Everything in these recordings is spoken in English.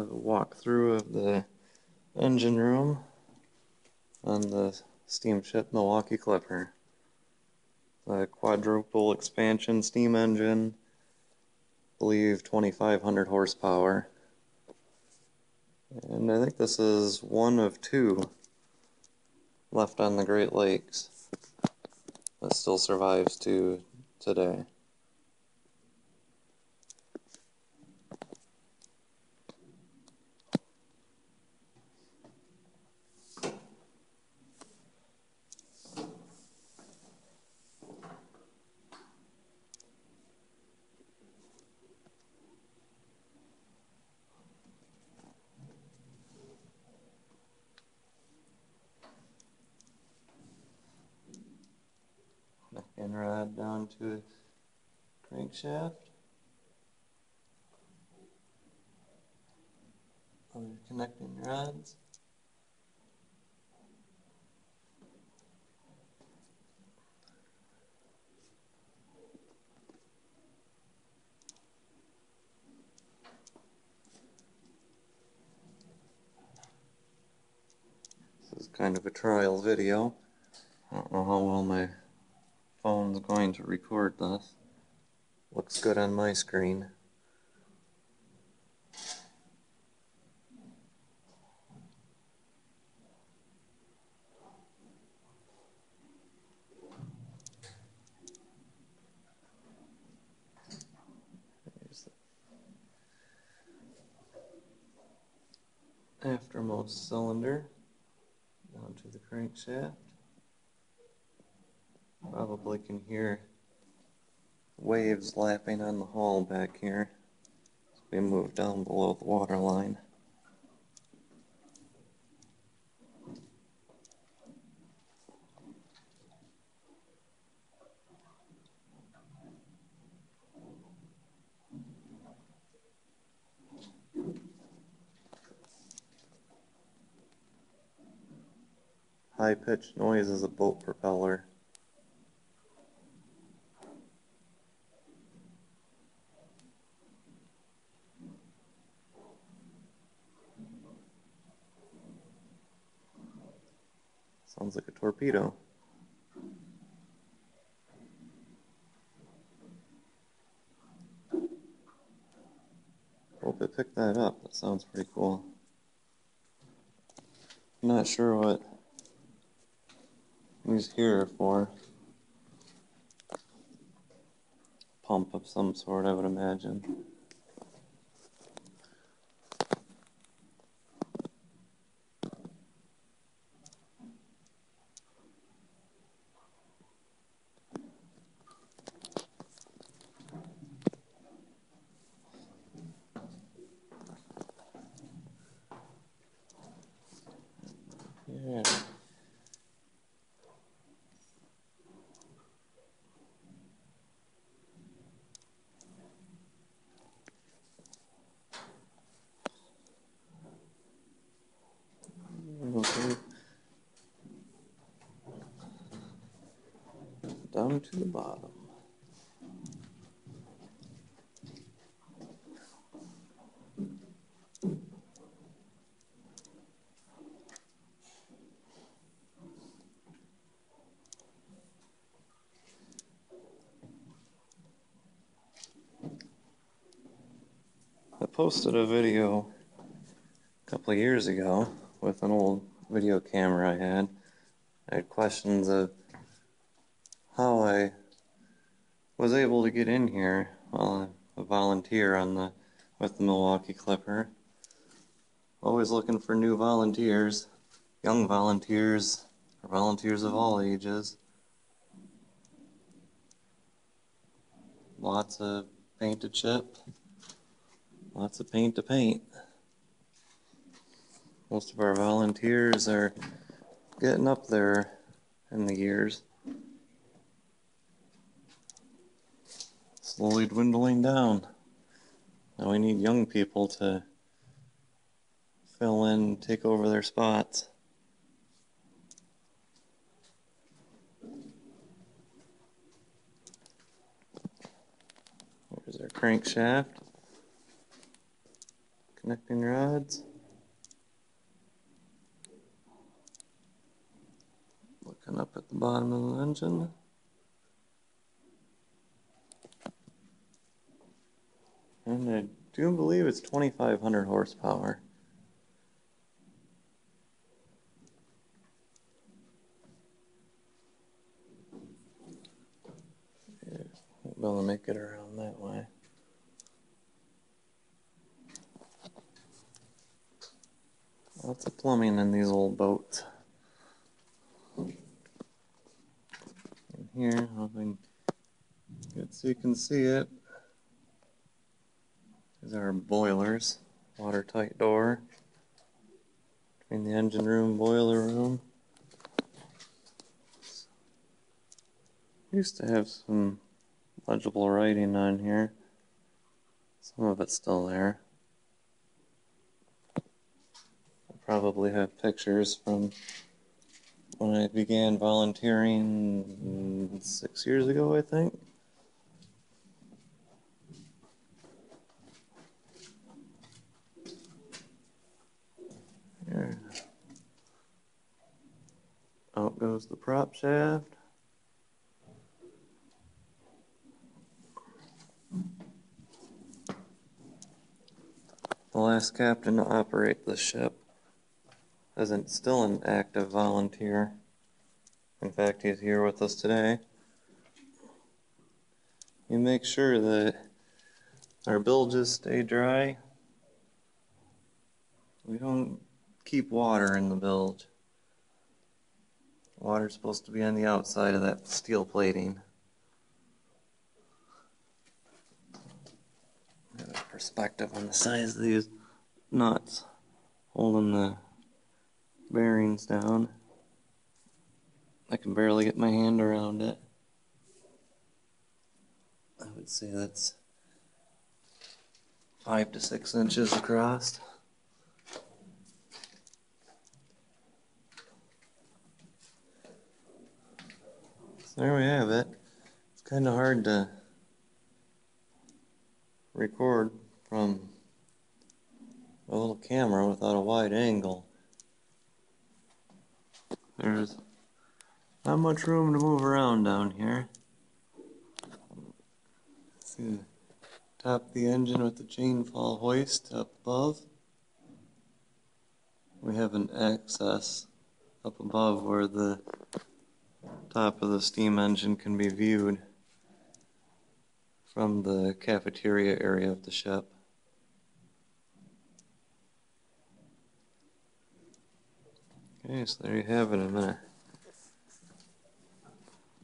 walkthrough of the engine room on the steamship Milwaukee Clipper. The quadruple expansion steam engine, I believe 2,500 horsepower. And I think this is one of two left on the Great Lakes that still survives to today. Neck rod down to the crankshaft. Other connecting rods. This is kind of a trial video. I don't know how well my phone's going to record this. Looks good on my screen. There's the aftermost cylinder down to the crankshaft. Probably can hear waves lapping on the hull back here as we move down below the water line. High-pitched noise as a boat propeller. Sounds like a torpedo. Hope it picked that up. That sounds pretty cool. I'm not sure what he's here for. Pump of some sort, I would imagine. Yeah. Okay. Down to the bottom. I posted a video a couple of years ago with an old video camera I had. I had questions of how I was able to get in here while a volunteer with the Milwaukee Clipper. Always looking for new volunteers, young volunteers, or volunteers of all ages. Lots of paint to chip, lots of paint to paint. Most of our volunteers are getting up there in the years. Slowly dwindling down. Now we need young people to fill in, take over their spots. There's our crankshaft. connecting rods. Looking up at the bottom of the engine. And I do believe it's 2,500 horsepower. Yeah, won't be able to make it around that way. Lots of plumbing in these old boats. In here, hoping good so you can see it. These are our boilers. Watertight door between the engine room, boiler room. Used to have some legible writing on here. Some of it's still there. I probably have pictures from when I began volunteering 6 years ago, I think. Here. Out goes the prop shaft. The last captain to operate the ship isn't still an active volunteer. In fact, he's here with us today. You make sure that our bilges stay dry. We don't keep water in the bilge. Water's supposed to be on the outside of that steel plating. Have a perspective on the size of these nuts holding the bearings down. I can barely get my hand around it. I would say that's 5 to 6 inches across. So there we have it. It's kind of hard to record from a little camera without a wide angle. There's not much room to move around down here. See the top of the engine with the chain fall hoist up above. We have an access up above where the top of the steam engine can be viewed from the cafeteria area of the ship. Okay, so there you have it. I'm gonna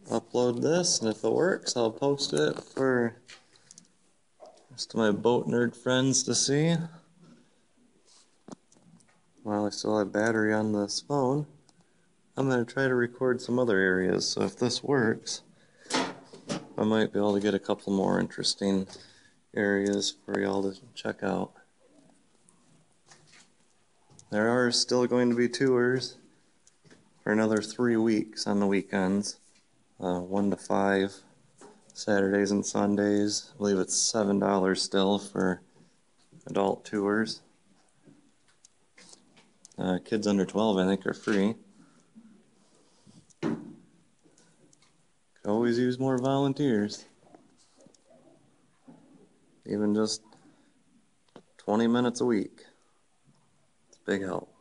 upload this, and if it works, I'll post it for just my boat nerd friends to see. While I still have battery on this phone, I'm going to try to record some other areas, so if this works, I might be able to get a couple more interesting areas for y'all to check out. There are still going to be tours for another 3 weeks on the weekends, 1 to 5, Saturdays and Sundays. I believe it's $7 still for adult tours. Kids under 12, I think, are free. Could always use more volunteers. Even just 20 minutes a week. It's a big help.